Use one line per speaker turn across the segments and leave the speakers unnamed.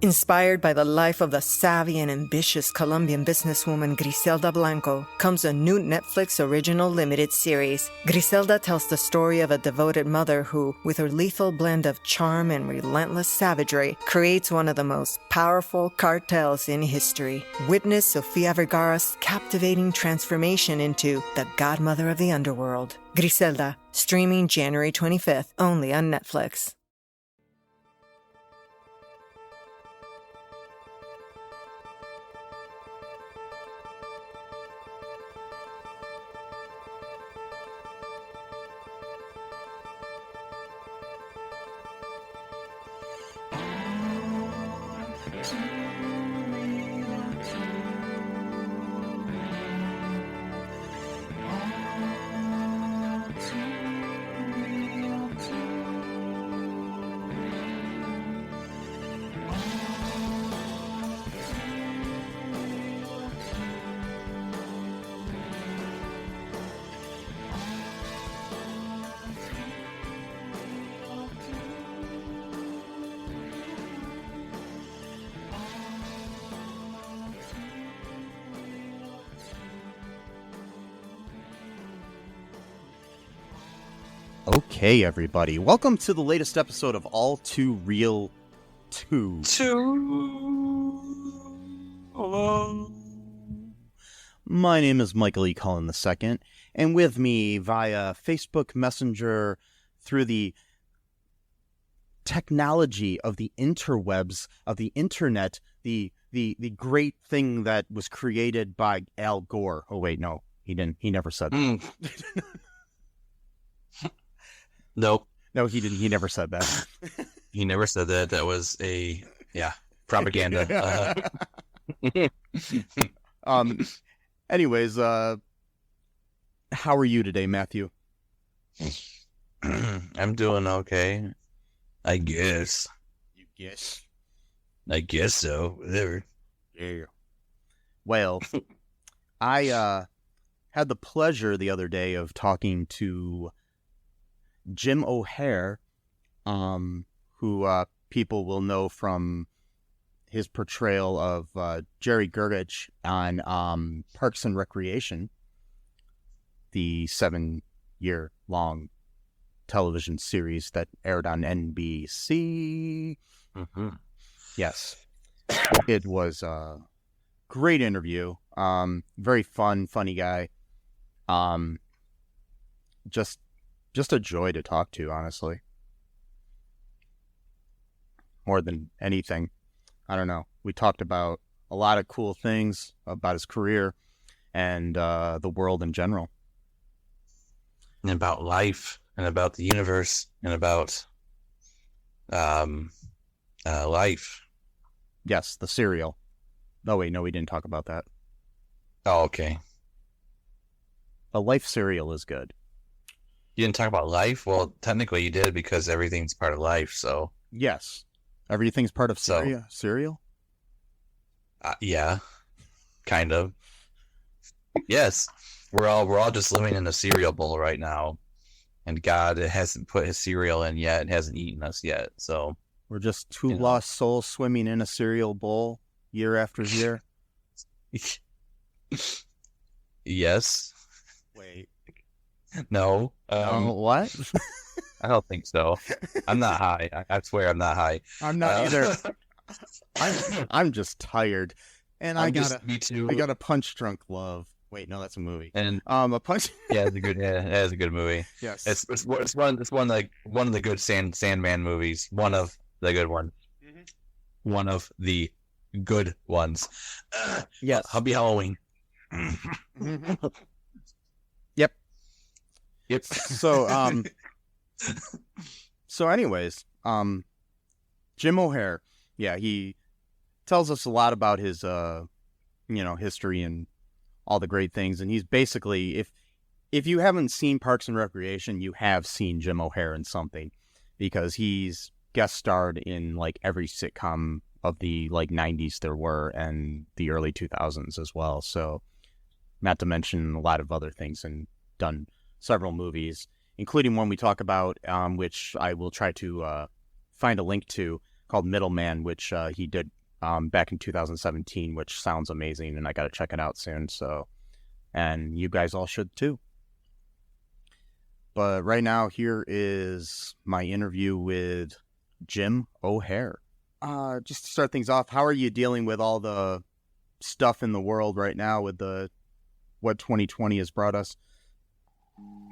Inspired by the life of the savvy and ambitious Colombian businesswoman Griselda Blanco comes a new Netflix original limited series. Griselda tells the story of a devoted mother who, with her lethal blend of charm and relentless savagery, creates one of the most powerful cartels in history. Witness Sofia Vergara's captivating transformation into the godmother of the underworld. Griselda, streaming January 25th, only on Netflix.
Okay, everybody. Welcome to the latest episode of All2ReelToo.
Hello.
My name is Michael E. Cullen II, and with me via Facebook Messenger through the technology of the interwebs, of the internet, the great thing that was created by Al Gore. Oh, wait, no, he didn't. He never said that.
Nope.
No, he didn't. He never said that.
He never said that. That was propaganda.
Anyways, how are you today, Matthew?
I'm doing okay. I guess.
You guess?
I guess so. Whatever.
Yeah. Well, I had the pleasure the other day of talking to Jim O'Heir, who people will know from his portrayal of Jerry Gergich on Parks and Recreation, the 7-year-long television series that aired on NBC.
Mm-hmm.
Yes, it was a great interview. Very funny guy. Just a joy to talk to, honestly. More than anything. I don't know. We talked about a lot of cool things about his career and the world in general.
And about life, and about the universe, and about life.
Yes, the cereal. Oh, wait, no, we didn't talk about that.
Oh, okay.
The Life cereal is good.
You didn't talk about life? Well, technically you did because everything's part of life, so.
Yes. Everything's part of cereal?
Yeah. Kind of. Yes. We're all just living in a cereal bowl right now. And God hasn't put his cereal in yet, hasn't eaten us yet, so.
We're just two lost souls swimming in a cereal bowl year after year?
Yes.
Wait.
No.
What?
I don't think so. I'm not high. I swear I'm not high.
I'm not either. I'm just tired, and me too. I got a Punch Drunk Love. Wait, no, that's a movie.
And
a Punch.
Yeah, it's a good movie. Yes, it's one of the good Sandman movies. One of the good ones. Mm-hmm. One of the good ones.
Yes,
Happy Halloween.
Yep. So anyways, Jim O'Heir, yeah, he tells us a lot about his, history and all the great things. And he's basically, if you haven't seen Parks and Recreation, you have seen Jim O'Heir in something, because he's guest starred in like every sitcom of the like 90s there were and the early 2000s as well. So not to mention a lot of other things, and done several movies, including one we talk about, which I will try to find a link to, called Middleman, which he did back in 2017, which sounds amazing, and I got to check it out soon. So, and you guys all should too. But right now, here is my interview with Jim O'Heir. Just to start things off, how are you dealing with all the stuff in the world right now with what 2020 has brought us?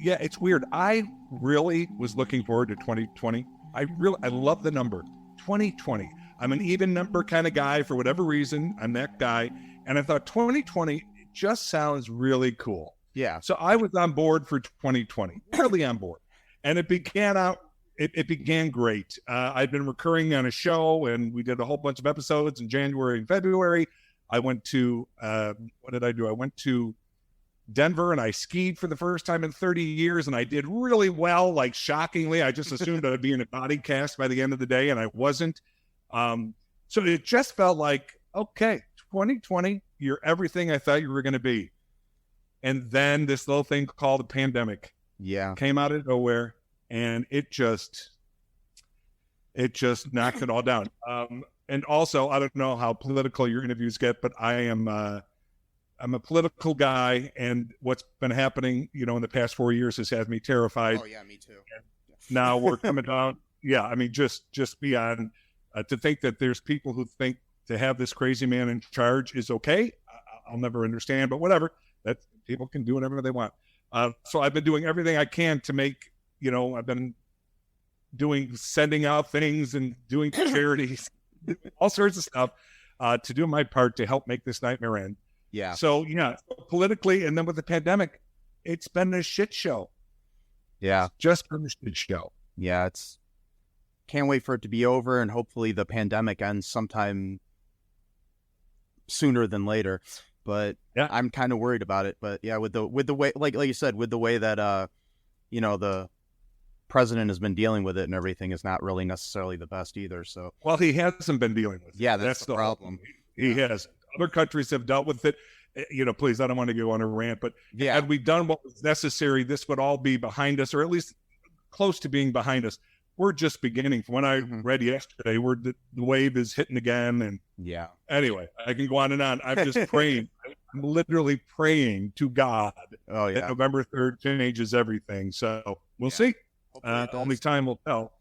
Yeah, it's weird. I really was looking forward to 2020. I love the number 2020. I'm an even number kind of guy for whatever reason. I'm that guy. And I thought 2020 just sounds really cool.
Yeah.
So I was on board for 2020, really on board. And it began great. I'd been recurring on a show, and we did a whole bunch of episodes in January and February. I went to, what did I do? I went to Denver, and I skied for the first time in 30 years, and I did really well, like shockingly. I just assumed I'd be in a body cast by the end of the day, and I wasn't. So it just felt like, okay, 2020, you're everything I thought you were going to be. And then this little thing called the pandemic came out of nowhere, and it just knocked it all down. And also, I don't know how political your interviews get, but I'm a political guy, and what's been happening, in the past 4 years has had me terrified.
Oh yeah, me too.
Now we're coming down. Yeah, I mean, just beyond to think that there's people who think to have this crazy man in charge is okay. I'll never understand, but whatever. That people can do whatever they want. So I've been doing everything I can to make. I've been sending out things and doing charities, all sorts of stuff to do my part to help make this nightmare end.
Yeah.
So, politically, and then with the pandemic, it's been a shit show.
Yeah.
It's just been a shit show.
Yeah. Can't wait for it to be over, and hopefully the pandemic ends sometime sooner than later. But yeah, I'm kind of worried about it. But yeah, with the way, like you said, with the way that, the president has been dealing with it and everything is not really necessarily the best either. So,
well, he hasn't been dealing with it.
Yeah, that's the problem.
He has. Other countries have dealt with it. Please, I don't want to go on a rant, but had we done what was necessary, this would all be behind us, or at least close to being behind us. We're just beginning. From when I read yesterday, the wave is hitting again. And anyway, I can go on and on. I'm just praying. I'm literally praying to God that November 3rd changes everything. So we'll see. Only time will tell.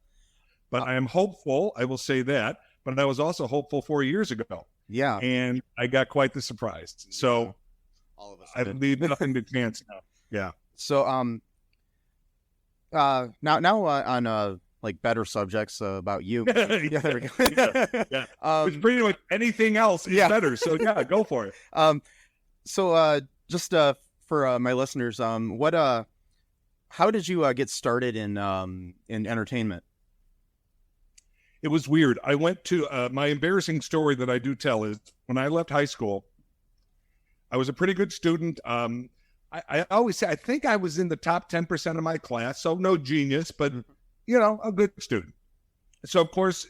But I am hopeful. I will say that. But I was also hopeful 4 years ago.
Yeah.
And I got quite the surprise. So
all of us
I leave nothing to chance now. Yeah.
So now on like better subjects about you.
Yeah, there we go. Yeah. Which pretty much anything else is better. So yeah, go for it.
So just for my listeners, how did you get started in entertainment?
It was weird. I went to my embarrassing story that I do tell is when I left high school, I was a pretty good student. I always say I think I was in the top 10% of my class, so no genius, but a good student. So of course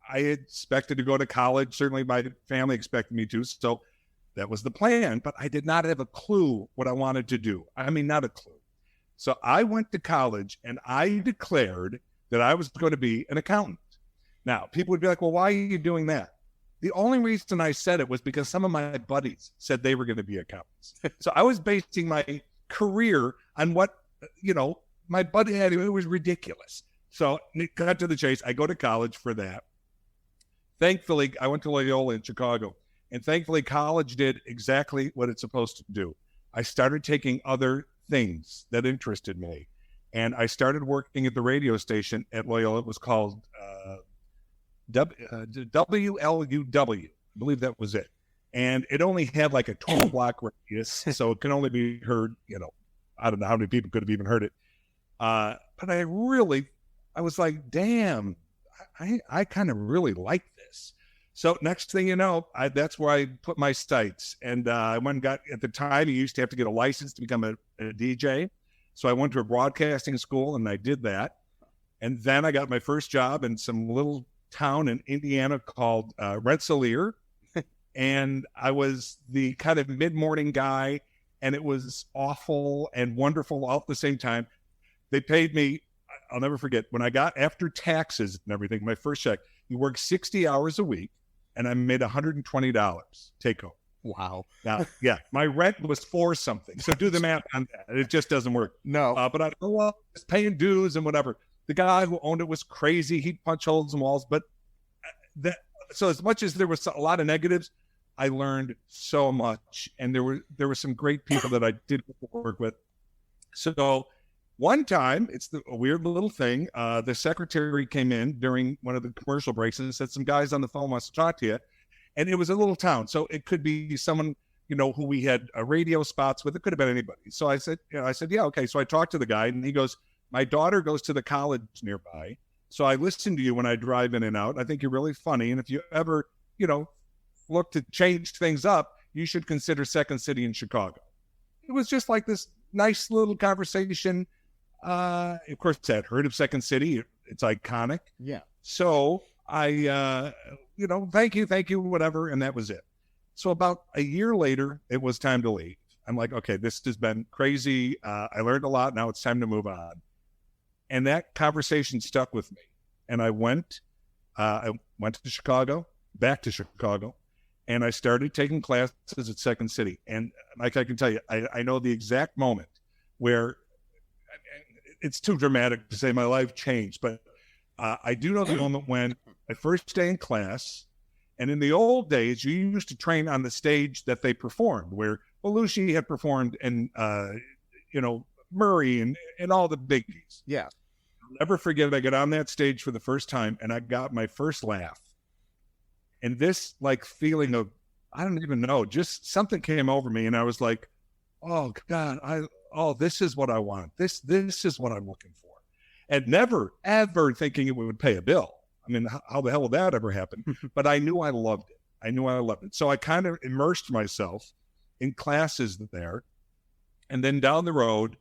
I expected to go to college. Certainly my family expected me to. So that was the plan, but I did not have a clue what I wanted to do. I mean, not a clue. So I went to college and I declared that I was going to be an accountant. Now, people would be like, well, why are you doing that? The only reason I said it was because some of my buddies said they were going to be accountants. So I was basing my career on what, my buddy had. It was ridiculous. So cut to the chase. I go to college for that. Thankfully, I went to Loyola in Chicago, and thankfully college did exactly what it's supposed to do. I started taking other things that interested me, and I started working at the radio station at Loyola. It was called WLUW. I believe that was it. And it only had like a 12-block radius, so it can only be heard, I don't know how many people could have even heard it. But I was like, damn, I kind of really like this. So next thing you know, that's where I put my sights. And I went and got, at the time, you used to have to get a license to become a DJ. So I went to a broadcasting school and I did that. And then I got my first job in some little town in Indiana called Rensselaer. And I was the kind of mid-morning guy, and it was awful and wonderful all at the same time. They paid me, I'll never forget, when I got after taxes and everything, my first check, You work 60 hours a week, and I made $120 take home.
Wow.
Now, yeah, my rent was $4 something. So do the math on that. It just doesn't work.
No.
But I thought, well, it's paying dues and whatever. The guy who owned it was crazy. He'd punch holes in walls. But so as much as there was a lot of negatives, I learned so much. And there were some great people that I did work with. So one time, it's a weird little thing. The secretary came in during one of the commercial breaks and said, some guys on the phone wants to talk to you. And it was a little town. So it could be someone, who we had radio spots with. It could have been anybody. So I said, yeah, okay. So I talked to the guy and he goes, my daughter goes to the college nearby. So I listen to you when I drive in and out. I think you're really funny. And if you ever, look to change things up, you should consider Second City in Chicago. It was just like this nice little conversation. Of course, I'd heard of Second City. It's iconic.
Yeah.
So I, thank you, whatever. And that was it. So about a year later, it was time to leave. I'm like, okay, this has been crazy. I learned a lot. Now it's time to move on. And that conversation stuck with me. And I went to Chicago, back to Chicago, and I started taking classes at Second City. And like I can tell you, I know the exact moment where it's too dramatic to say my life changed, but I do know the moment when my first day in class, and in the old days, you used to train on the stage that they performed, where Belushi had performed and, Murray and all the biggies.
Yeah.
I'll never forget, I got on that stage for the first time and I got my first laugh. And this feeling of, I don't even know, just something came over me and I was like, oh God, this is what I want. This is what I'm looking for. And never, ever thinking it would pay a bill. I mean, how the hell would that ever happen? But I knew I loved it. So I kind of immersed myself in classes there. And then down the road,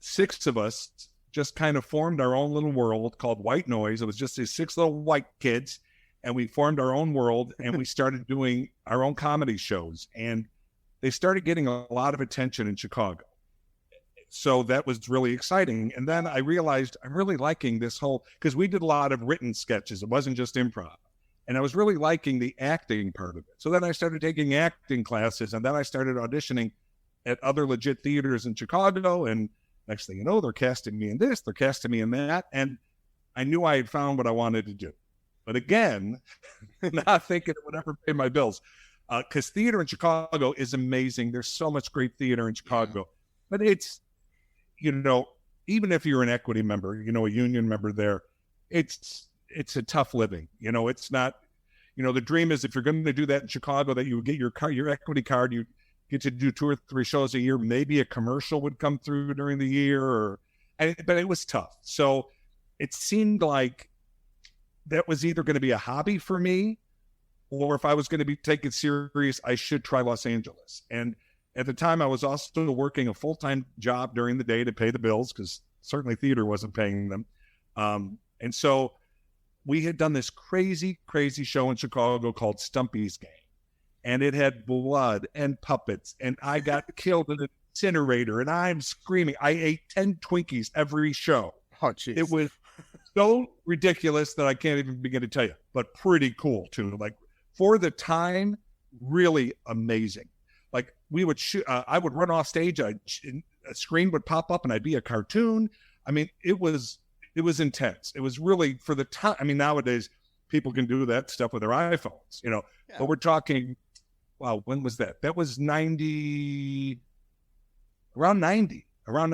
6 of us just kind of formed our own little world called White Noise. It was just these 6 little white kids. And we formed our own world and we started doing our own comedy shows. And they started getting a lot of attention in Chicago. So that was really exciting. And then I realized I'm really liking this whole, because we did a lot of written sketches. It wasn't just improv. And I was really liking the acting part of it. So then I started taking acting classes and then I started auditioning at other legit theaters in Chicago. And next thing you know, they're casting me in this, they're casting me in that. And I knew I had found what I wanted to do. But again, not thinking it would ever pay my bills. Because theater in Chicago is amazing. There's so much great theater in Chicago. But it's, even if you're an equity member, a union member there, it's a tough living. It's not, the dream is if you're going to do that in Chicago, that you would get your equity card, you get to do 2 or 3 shows a year. Maybe a commercial would come through during the year, but it was tough. So it seemed like that was either going to be a hobby for me, or if I was going to be taken serious, I should try Los Angeles. And at the time, I was also working a full-time job during the day to pay the bills, because certainly theater wasn't paying them. And so we had done this crazy, crazy show in Chicago called Stumpy's Game. And it had blood and puppets. And I got killed in an incinerator. And I'm screaming. I ate 10 Twinkies every show.
Oh, jeez.
It was so ridiculous that I can't even begin to tell you. But pretty cool, too. For the time, really amazing. We would shoot, I would run off stage, a screen would pop up and I'd be a cartoon. I mean, it was intense. It was really, for the time. I mean, nowadays people can do that stuff with their iPhones,
Yeah.
But we're talking, wow, when was that? That was around 90.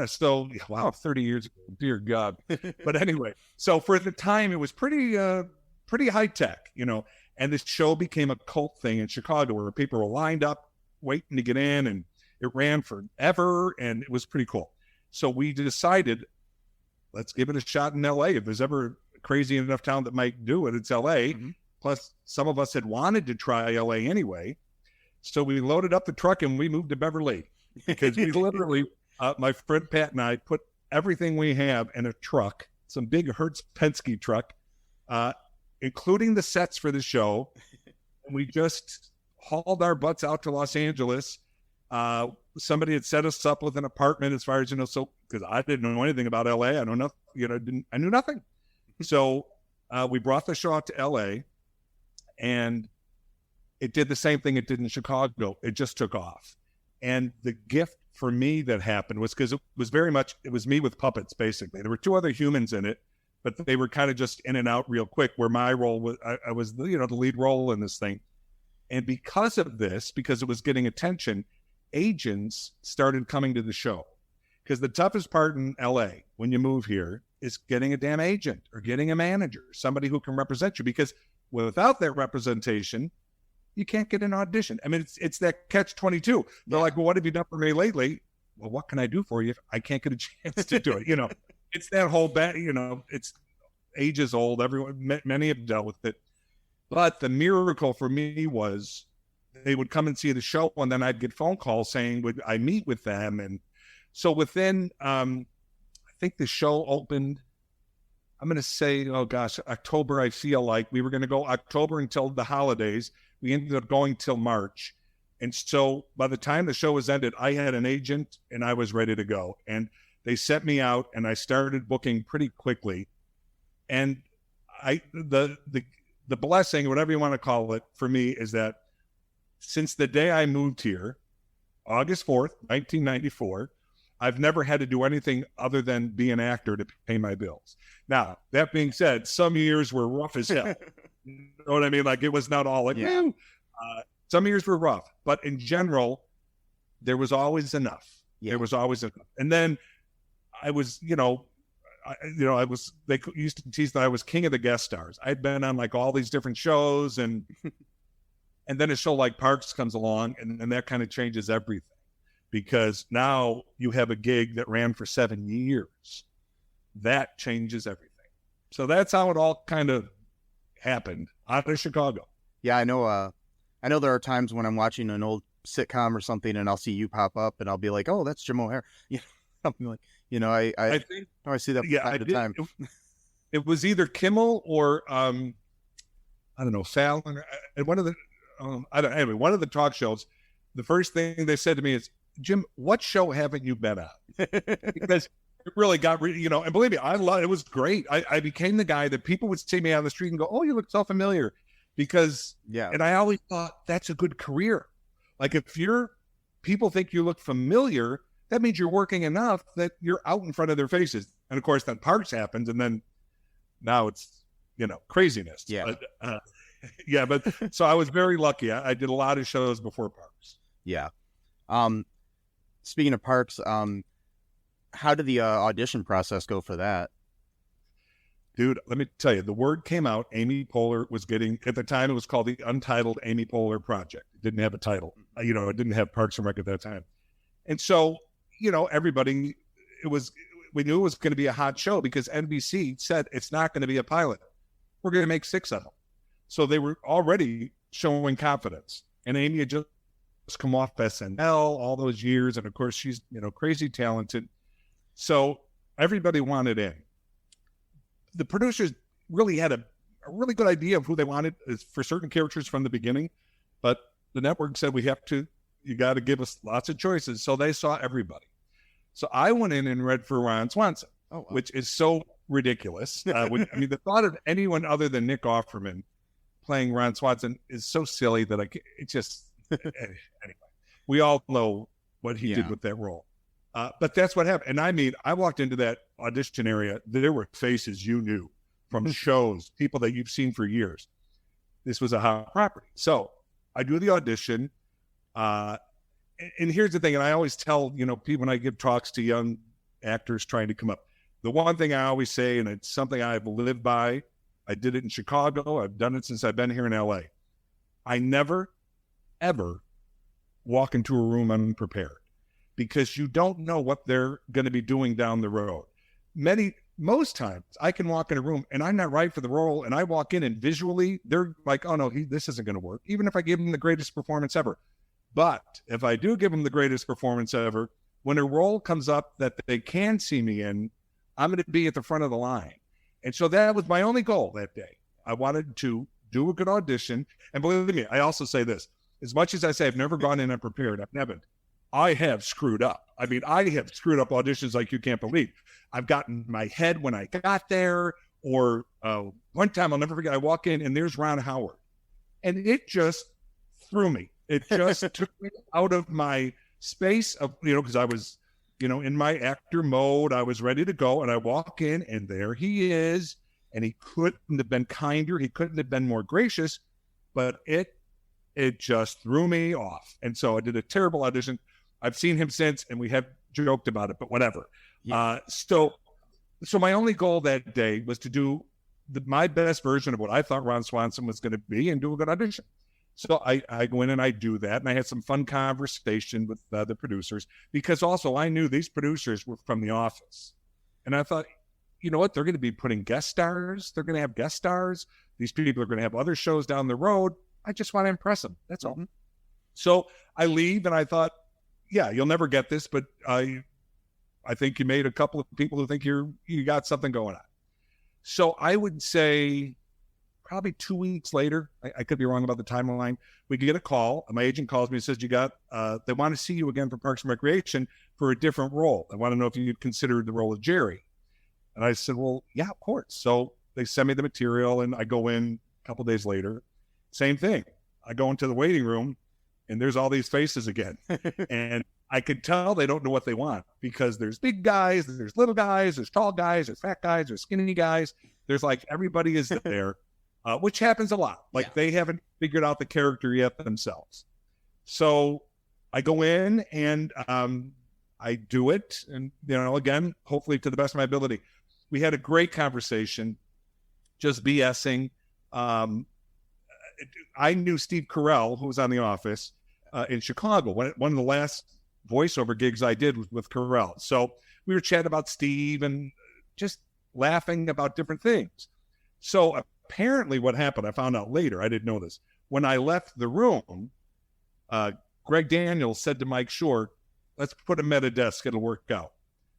So, wow, 30 years ago, dear God. But anyway, so for the time, it was pretty high tech, and this show became a cult thing in Chicago where people were lined up waiting to get in, and it ran forever, and it was pretty cool. So we decided, let's give it a shot in LA. If there's ever a crazy enough town that might do it, it's LA. Mm-hmm. Plus, some of us had wanted to try LA anyway. So we loaded up the truck and we moved to Beverly, because we literally, my friend Pat and I put everything we have in a truck, some big Hertz Penske truck, including the sets for the show. And we just hauled our butts out to Los Angeles. Somebody had set us up with an apartment, as far as, so, because I didn't know anything about LA. I know nothing, I knew nothing. So we brought the show out to LA, and it did the same thing it did in Chicago. It just took off. And the gift for me that happened was because it was me with puppets, basically. There were 2 other humans in it, but they were kind of just in and out real quick, where my role was, I was, the lead role in this thing. And because of this, because it was getting attention, agents started coming to the show. Because the toughest part in LA when you move here is getting a damn agent or getting a manager, somebody who can represent you. Because without that representation, you can't get an audition. I mean, it's that catch-22. They're like, well, what have you done for me lately? Well, what can I do for you if I can't get a chance to do it? It's that whole it's ages old. Many have dealt with it. But the miracle for me was they would come and see the show, and then I'd get phone calls saying, would I meet with them? And so within, I think the show opened, I'm going to say, oh gosh, October, I feel like. We were going to go October until the holidays. We ended up going till March. And so by the time the show was ended, I had an agent and I was ready to go. And they sent me out and I started booking pretty quickly. And the blessing, whatever you want to call it, for me is that since the day I moved here, August 4th, 1994, I've never had to do anything other than be an actor to pay my bills. Now, that being said, some years were rough as hell. You know what I mean? Like, it was not all like, yeah. Some years were rough, but in general, there was always enough. Yeah. There was always enough. And then I was, they used to tease that I was king of the guest stars. I'd been on like all these different shows, and then a show like Parks comes along, and that kind of changes everything, because now you have a gig that ran for 7 years. That changes everything. So that's how it all kind of happened out of Chicago.
Yeah, I know there are times when I'm watching an old sitcom or something and I'll see you pop up and I'll be like, oh, that's Jim O'Heir. Something like, I think I see that from time to time.
It was either Kimmel or, I don't know, Fallon. And one of the talk shows, the first thing they said to me is, Jim, what show haven't you been on? Because it really got, and believe me, it was great. I became the guy that people would see me on the street and go, oh, you look so familiar. Because, and I always thought that's a good career. Like, if people think you look familiar, that means you're working enough that you're out in front of their faces. And of course, then Parks happens, and then now it's, craziness.
Yeah.
But, but so I was very lucky. I did a lot of shows before Parks.
Yeah. Speaking of Parks, how did the audition process go for that?
Dude, let me tell you, the word came out. Amy Poehler was getting, at the time, it was called the Untitled Amy Poehler Project. It didn't have a title. It didn't have Parks and Rec at that time. And so, everybody, we knew it was going to be a hot show because NBC said it's not going to be a pilot. We're going to make 6 of them. So they were already showing confidence. And Amy had just come off SNL all those years. And of course, she's, crazy talented. So everybody wanted in. The producers really had a really good idea of who they wanted for certain characters from the beginning, but the network said, you got to give us lots of choices. So they saw everybody. So I went in and read for Ron Swanson, which is so ridiculous. The thought of anyone other than Nick Offerman playing Ron Swanson is so silly that anyway, we all know what he did with that role. But that's what happened. And I walked into that audition area. There were faces you knew from shows, people that you've seen for years. This was a hot property. So I do the audition. And here's the thing. And I always tell, people when I give talks to young actors trying to come up, the one thing I always say, and it's something I've lived by, I did it in Chicago. I've done it since I've been here in LA. I never, ever walk into a room unprepared, because you don't know what they're going to be doing down the road. Most times I can walk in a room and I'm not right for the role, and I walk in and visually they're like, oh no, this isn't going to work, even if I give them the greatest performance ever. But if I do give them the greatest performance ever, when a role comes up that they can see me in, I'm going to be at the front of the line. And so that was my only goal that day. I wanted to do a good audition. And believe me, I also say this, as much as I say I've never gone in unprepared, I have screwed up. I have screwed up auditions like you can't believe. I've gotten my head when I got there, Or one time I'll never forget, I walk in and there's Ron Howard, and it just threw me. It just took me out of my space of, because I was, in my actor mode. I was ready to go, and I walk in and there he is, and he couldn't have been kinder. He couldn't have been more gracious, but it just threw me off. And so I did a terrible audition. I've seen him since, and we have joked about it, but whatever. Yeah. So my only goal that day was to do my best version of what I thought Ron Swanson was going to be and do a good audition. So I go in and I do that. And I had some fun conversation with the producers, because also I knew these producers were from The Office. And I thought, you know what? They're going to be putting guest stars. They're going to have guest stars. These people are going to have other shows down the road. I just want to impress them. That's all. So I leave and I thought, yeah, you'll never get this, but I think you made a couple of people who think you got something going on. So I would say probably 2 weeks later, I could be wrong about the timeline, we get a call. My agent calls me and says, they want to see you again for Parks and Recreation for a different role. I want to know if you'd consider the role of Jerry. And I said, well, yeah, of course. So they send me the material and I go in a couple days later. Same thing. I go into the waiting room and there's all these faces again. And I could tell they don't know what they want, because there's big guys, there's little guys, there's tall guys, there's fat guys, there's skinny guys. There's like everybody is there, which happens a lot. Like they haven't figured out the character yet themselves. So I go in and I do it. And, again, hopefully to the best of my ability. We had a great conversation, just BSing. I knew Steve Carell, who was on The Office in Chicago. One of the last voiceover gigs I did was with Carell. So we were chatting about Steve and just laughing about different things. So apparently what happened, I found out later, I didn't know this. When I left the room, Greg Daniels said to Mike Short, let's put him at a desk, it'll work out.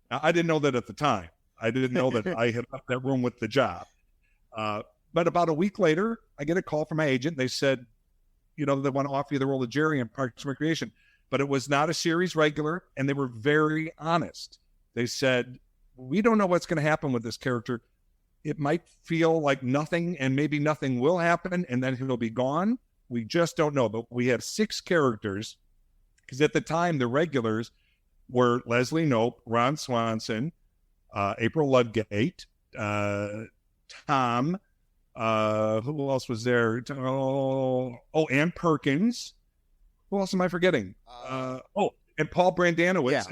Now, I didn't know that at the time. I didn't know that I had left that room with the job. But about a week later, I get a call from my agent. They said, they want to offer you the role of Jerry in Parks and Recreation. But it was not a series regular, and they were very honest. They said, we don't know what's going to happen with this character. It might feel like nothing, and maybe nothing will happen, and then he'll be gone. We just don't know. But we have 6 characters, because at the time, the regulars were Leslie Knope, Ron Swanson, April Ludgate, Tom, who else was there? Ann Perkins. Who else am I forgetting? And Paul Brandanowitz,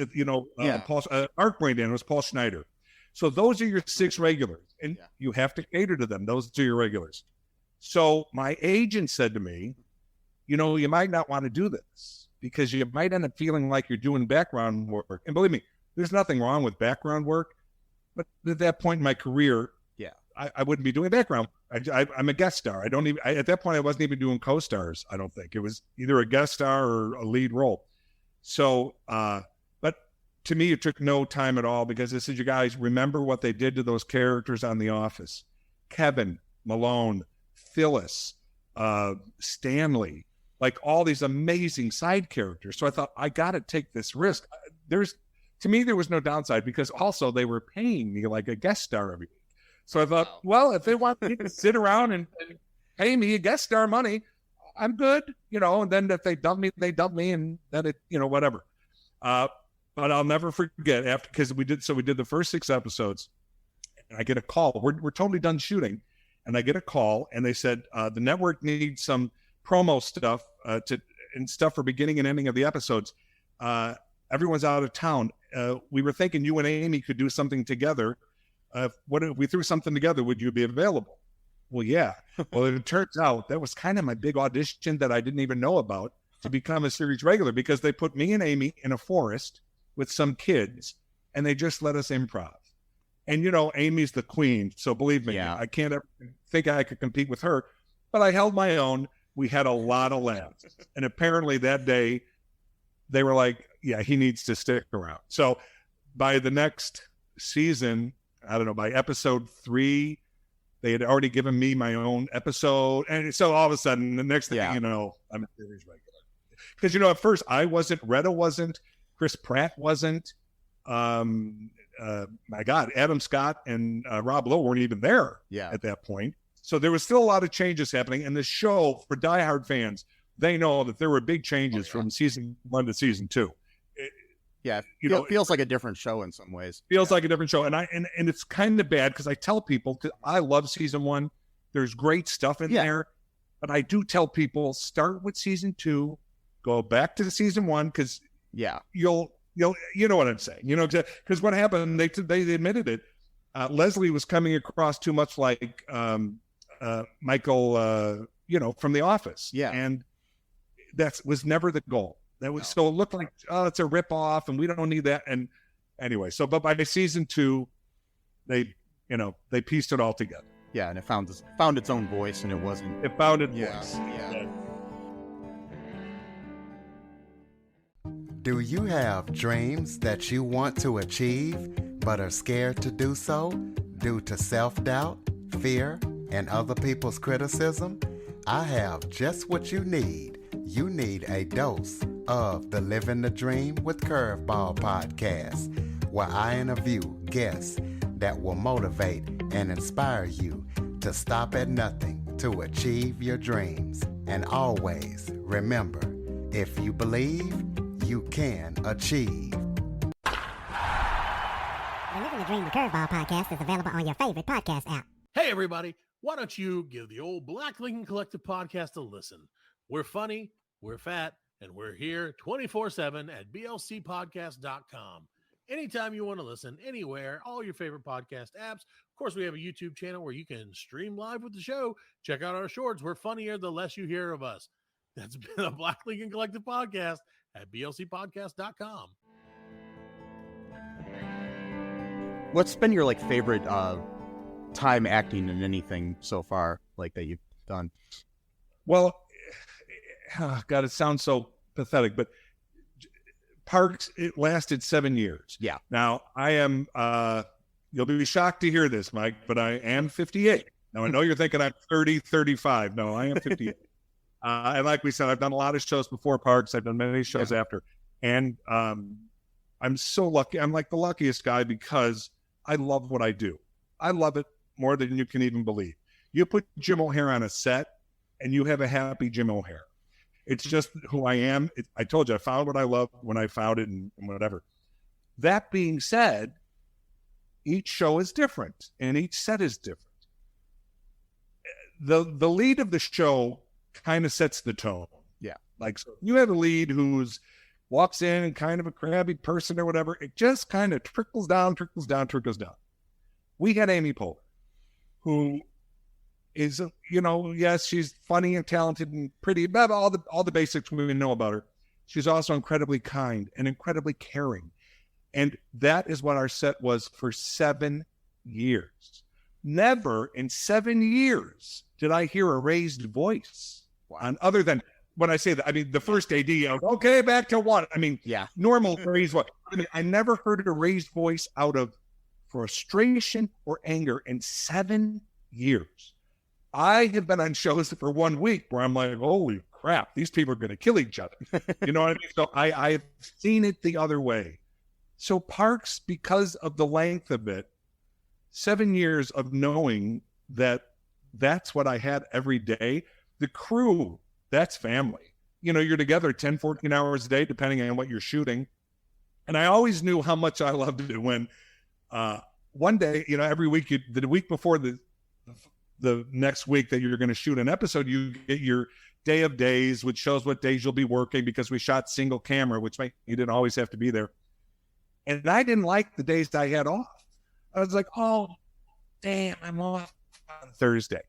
Art Brandanowitz, Paul Schneider. So those are your 6 regulars, and you have to cater to them. Those are your regulars. So my agent said to me, you might not want to do this, because you might end up feeling like you're doing background work. And believe me, there's nothing wrong with background work. But at that point in my career, I wouldn't be doing background. I'm a guest star. At that point, I wasn't even doing co-stars. I don't think it was either a guest star or a lead role. So, but to me, it took no time at all, because I said, you guys remember what they did to those characters on The Office: Kevin, Malone, Phyllis, Stanley, like all these amazing side characters. So I thought, I got to take this risk. To me, there was no downside, because also they were paying me like a guest star every week. So I thought, well, if they want me to sit around and pay me a guest star money, I'm good, and then if they dump me, they dump me, and then whatever. But I'll never forget because we did the first 6 episodes, and I get a call. We're totally done shooting, and I get a call, and they said, the network needs some promo stuff and stuff for beginning and ending of the episodes. Everyone's out of town. We were thinking you and Amy could do something together. What if we threw something together? Would you be available? Well, yeah. Well, it turns out that was kind of my big audition that I didn't even know about to become a series regular, because they put me and Amy in a forest with some kids, and they just let us improv. And, Amy's the queen. So believe me, I can't ever think I could compete with her, but I held my own. We had a lot of laughs. And apparently that day they were like, yeah, he needs to stick around. So by the next season, I don't know, by episode 3, they had already given me my own episode. And so all of a sudden, the next thing I'm a series regular. Because, at first I wasn't, Retta wasn't, Chris Pratt wasn't, my God, Adam Scott and Rob Lowe weren't even there
Yeah.
at that point. So there was still a lot of changes happening. And the show, for diehard fans, they know that there were big changes from season 1 to season 2.
Yeah,
It
feels like a different show in some ways.
Feels like a different show. And it's kind of bad because I tell people, because I love season 1. There's great stuff in there. But I do tell people, start with season 2, go back to the season 1, because you'll you know what I'm saying. Because what happened, they admitted it. Leslie was coming across too much like Michael, from The Office.
Yeah.
And that was never the goal. That was so it looked like, it's a ripoff and we don't need that. And anyway, but by season 2, they pieced it all together.
Yeah, and it found its own voice, and it wasn't.
It found its voice.
Yeah.
Do you have dreams that you want to achieve but are scared to do so due to self-doubt, fear, and other people's criticism? I have just what you need. You need a dose of the Living the Dream with Curveball podcast, where I interview guests that will motivate and inspire you to stop at nothing to achieve your dreams. And always remember, if you believe, you can achieve.
The Living the Dream with Curveball podcast is available on your favorite podcast app.
Hey, everybody. Why don't you give the old Black Lincoln Collective podcast a listen? We're funny, we're fat, and we're here 24/7 at blcpodcast.com. Anytime you want to listen, anywhere, all your favorite podcast apps. Of course, we have a YouTube channel where you can stream live with the show. Check out our shorts. We're funnier the less you hear of us. That's been a Black Lincoln Collective podcast at blcpodcast.com.
What's been your favorite time acting in anything so far, that you've done?
Well, God, it sounds so pathetic, but Parks, it lasted 7 years.
Yeah.
Now, I am, you'll be shocked to hear this, Mike, but I am 58. Now, I know you're thinking I'm 30, 35. No, I am 58. And like we said, I've done a lot of shows before Parks. I've done many shows after. And I'm so lucky. I'm like the luckiest guy because I love what I do. I love it more than you can even believe. You put Jim O'Heir on a set and you have a happy Jim O'Heir. It's just who I am. I told you, I found what I love when I found it and whatever. That being said, each show is different and each set is different. The lead of the show kind of sets the tone.
Yeah.
So you have a lead who's walks in and kind of a crabby person or whatever. It just kind of trickles down. We had Amy Poehler, who is, yes, she's funny and talented and pretty, but all the basics we know about her. She's also incredibly kind and incredibly caring. And that is what our set was for 7 years. Never in 7 years did I hear a raised voice. Wow. Other than when I say that, I mean, the first AD, I was, okay, back to one. I mean, normal raised voice. I never heard a raised voice out of frustration or anger in 7 years. I have been on shows for 1 week where I'm like, holy crap, these people are going to kill each other. You know what I mean? So I've seen it the other way. So Parks, because of the length of it, 7 years of knowing that that's what I had every day. The crew, that's family. You're together 10, 14 hours a day, depending on what you're shooting. And I always knew how much I loved it when one day, every week, the week before the next week that you're going to shoot an episode, you get your day of days, which shows what days you'll be working, because we shot single camera, which meant you didn't always have to be there. And I didn't like the days I had off. I was like, oh, damn, I'm off on Thursday.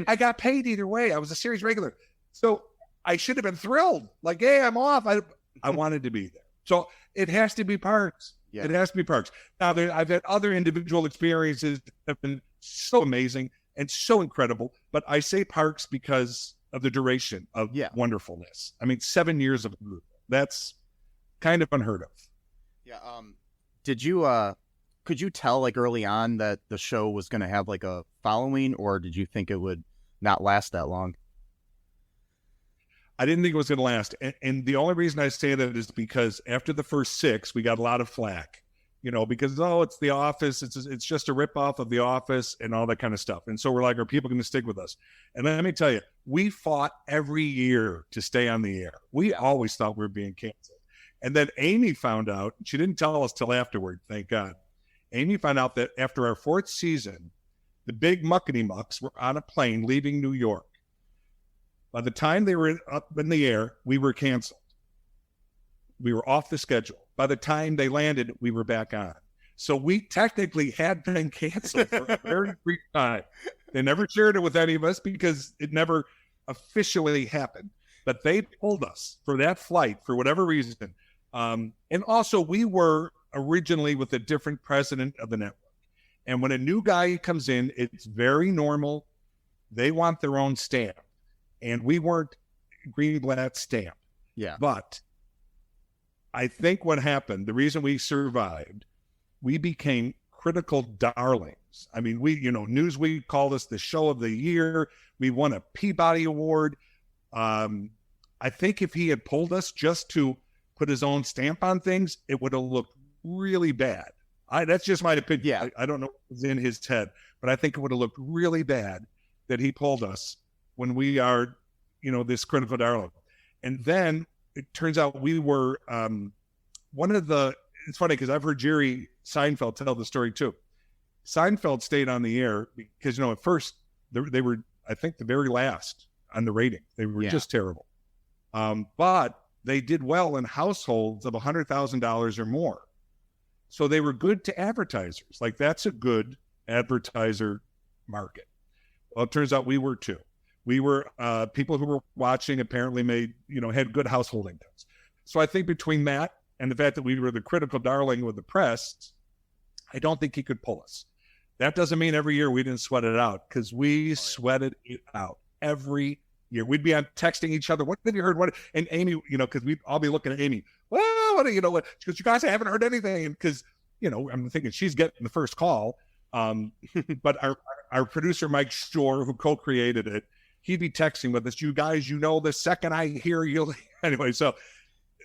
I got paid either way. I was a series regular. So I should have been thrilled. Like, hey, I'm off. I wanted to be there. So it has to be Parks. Yeah. It has to be Parks. Now, I've had other individual experiences that have been so amazing and so incredible, but I say Parks because of the duration of wonderfulness. I mean, 7 years of that's kind of unheard of.
Yeah. Could you tell early on that the show was going to have a following, or did you think it would not last that long?
I didn't think it was going to last. And the only reason I say that is because after the first 6, we got a lot of flack. because, it's The Office. It's just a ripoff of The Office and all that kind of stuff. And so we're like, are people going to stick with us? And let me tell you, we fought every year to stay on the air. We always thought we were being canceled. And then Amy found out, she didn't tell us till afterward, thank God. Amy found out that after our 4th season, the big muckety mucks were on a plane leaving New York. By the time they were up in the air, we were canceled. We were off the schedule. By the time they landed, we were back on. So we technically had been canceled for a very brief time. They never shared it with any of us because it never officially happened. But they pulled us for that flight for whatever reason. And also, we were originally with a different president of the network. And when a new guy comes in, it's very normal. They want their own stamp. And we weren't Greenblatt stamp.
Yeah.
But I think what happened, the reason we survived, we became critical darlings. I mean, Newsweek called us the show of the year. We won a Peabody Award. I think if he had pulled us just to put his own stamp on things, it would have looked really bad. That's just my opinion.
Yeah.
I don't know what was in his head, but I think it would have looked really bad that he pulled us when we are, this critical darling. And then it turns out we were it's funny because I've heard Jerry Seinfeld tell the story too. Seinfeld stayed on the air because, at first they were, I think, the very last on the rating. They were just terrible. But they did well in households of $100,000 or more. So they were good to advertisers. Like, that's a good advertiser market. Well, it turns out we were too. We were people who were watching apparently had good household incomes. So I think between that and the fact that we were the critical darling with the press, I don't think he could pull us. That doesn't mean every year we didn't sweat it out, because we sweated it out every year. We'd be on texting each other. What have you heard? What? And Amy, because we'd all be looking at Amy. Well, what? She goes, you guys haven't heard anything, because I'm thinking she's getting the first call. But our producer Mike Shore, who co-created it, he'd be texting with us. You guys, the second I hear you. Anyway, so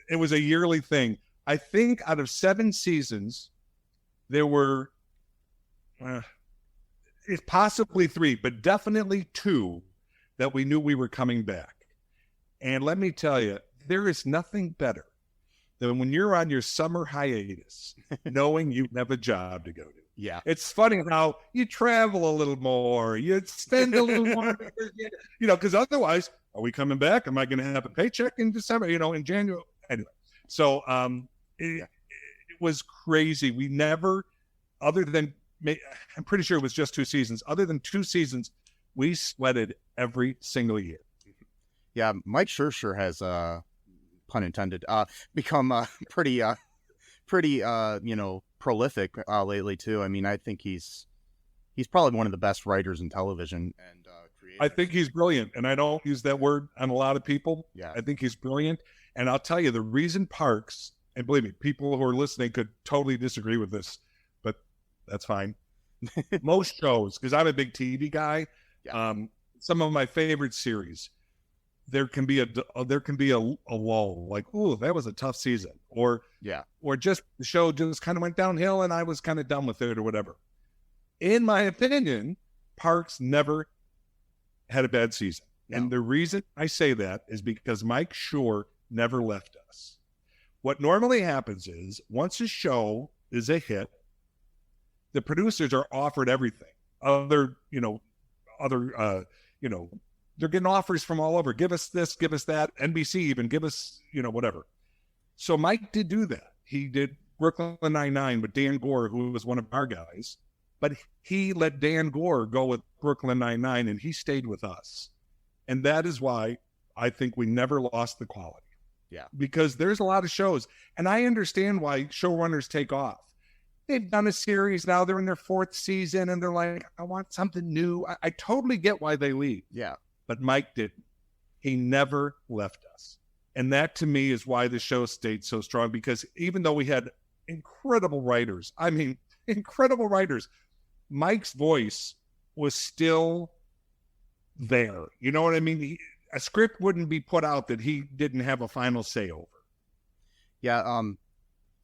it was a yearly thing. I think out of 7 seasons, there were it's possibly 3, but definitely 2 that we knew we were coming back. And let me tell you, there is nothing better than when you're on your summer hiatus, knowing you have a job to go to.
Yeah.
It's funny how you travel a little more, you spend a little more, because otherwise, are we coming back? Am I going to have a paycheck in December, in January? Anyway, so it was crazy. We never, other than, I'm pretty sure it was just 2 seasons, other than 2 seasons, we sweated every single year.
Yeah, Mike Schercher has, pun intended, become pretty prolific lately too. I mean, I think he's probably one of the best writers in television and creators.
I think he's brilliant, and I don't use that word on a lot of people.
Yeah,
I think he's brilliant, and I'll tell you, the reason Parks, and believe me, people who are listening could totally disagree with this, but that's fine. Most shows, because I'm a big TV guy, some of my favorite series, there can be a lull, like, ooh, that was a tough season, or just the show just kind of went downhill and I was kind of done with it or whatever. In my opinion, Parks never had a bad season. No. And the reason I say that is because Mike Shore never left us. What normally happens is once a show is a hit, the producers are offered everything. They're getting offers from all over. Give us this, give us that. NBC even, give us, whatever. So Mike did do that. He did Brooklyn Nine-Nine with Dan Gore, who was one of our guys. But he let Dan Gore go with Brooklyn Nine-Nine, and he stayed with us. And that is why I think we never lost the quality.
Yeah. Because
there's a lot of shows. And I understand why showrunners take off. They've done a series now. They're in their 4th season, and they're like, I want something new. I totally get why they leave.
Yeah.
But Mike didn't. He never left us. And that, to me, is why the show stayed so strong, because even though we had incredible writers, Mike's voice was still there. You know what I mean? A script wouldn't be put out that he didn't have a final say over.
Yeah.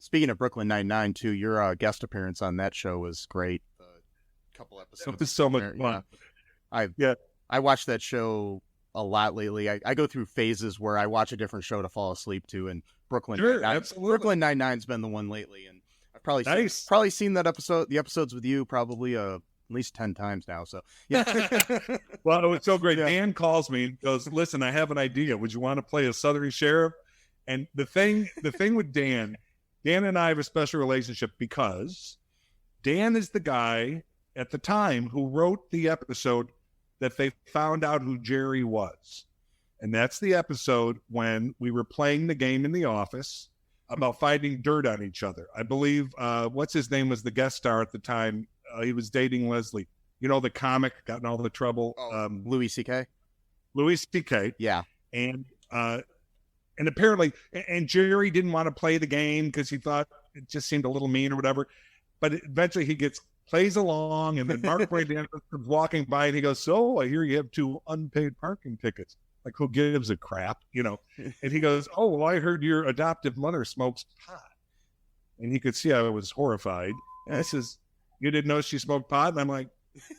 speaking of Brooklyn Nine-Nine too, your guest appearance on that show was great. A couple episodes.
It was so much fun.
I watched that show a lot lately. I go through phases where I watch a different show to fall asleep to, and Brooklyn Nine-Nine's been the one lately, and I've probably seen the episodes with you probably at least 10 times now. So yeah.
Well, it was so great.
Yeah.
Dan calls me and goes, "Listen, I have an idea. Would you want to play a Southern sheriff?" And the thing with Dan and I have a special relationship because Dan is the guy at the time who wrote the episode that they found out who Jerry was. And that's the episode when we were playing the game in the office about finding dirt on each other. I believe, what's his name was the guest star at the time. He was dating Leslie. You know, the comic, got in all the trouble.
Louis C.K.?
Louis C.K.
Yeah.
And apparently, and Jerry didn't want to play the game because he thought it just seemed a little mean or whatever. But eventually he plays along, and then Mark Brandon comes walking by and he goes, "So I hear you have 2 unpaid parking tickets." Like, who gives a crap, you know? And he goes, "Oh, well, I heard your adoptive mother smokes pot." And he could see I was horrified. And I says, "You didn't know she smoked pot?" And I'm like,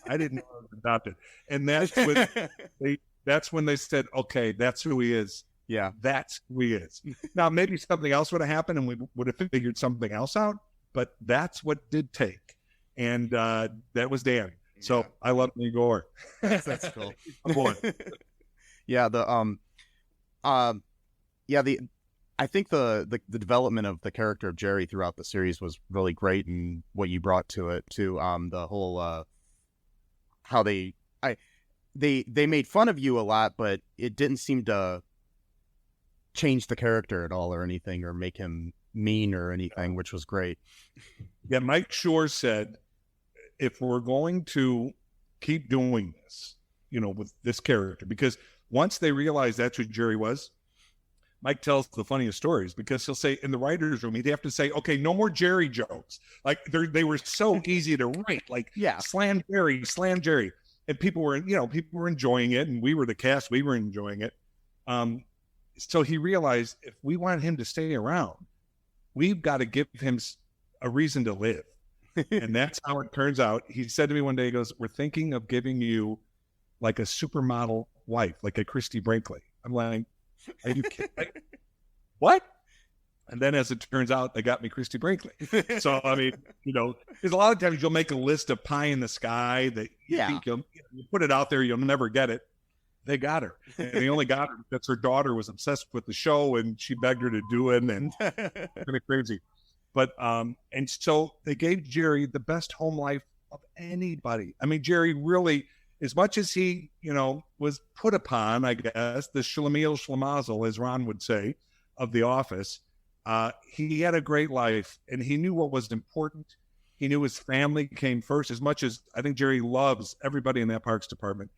"I didn't know I was adopted." And that's when they said, "Okay, that's who he is."
Yeah.
That's who he is. Now, maybe something else would have happened and we would have figured something else out, but that's what did take. And that was Dan. So yeah. I love Lee Gore.
That's cool.
Yeah,
I think the development of the character of Jerry throughout the series was really great, and what you brought to it too. The whole how they made fun of you a lot, but it didn't seem to change the character at all or anything, or make him mean or anything, which was great.
Yeah, Mike Shore said, if we're going to keep doing this, you know, with this character, because once they realized that's who Jerry was, Mike tells the funniest stories, because he'll say in the writer's room, he'd have to say, "Okay, no more Jerry jokes." Like they were so easy to write, like,
yeah,
slam Jerry. And people were enjoying it, and we were the cast, we were enjoying it. So he realized, if we want him to stay around, we've got to give him a reason to live. And that's how it turns out. He said to me one day, he goes, "We're thinking of giving you like a supermodel wife, like a Christy Brinkley." I'm like, "Are you kidding?" Like, what? And then, as it turns out, they got me Christy Brinkley. So, I mean, you know, there's a lot of times you'll make a list of pie in the sky that you think you put it out there, you'll never get it. They got her. And they only got her because her daughter was obsessed with the show and she begged her to do it, and kind of crazy. But, and so they gave Jerry the best home life of anybody. I mean, Jerry really, as much as he, you know, was put upon, I guess, the schlemiel schlemazel, as Ron would say, of The Office, he had a great life, and he knew what was important. He knew his family came first. As much as I think Jerry loves everybody in that parks department,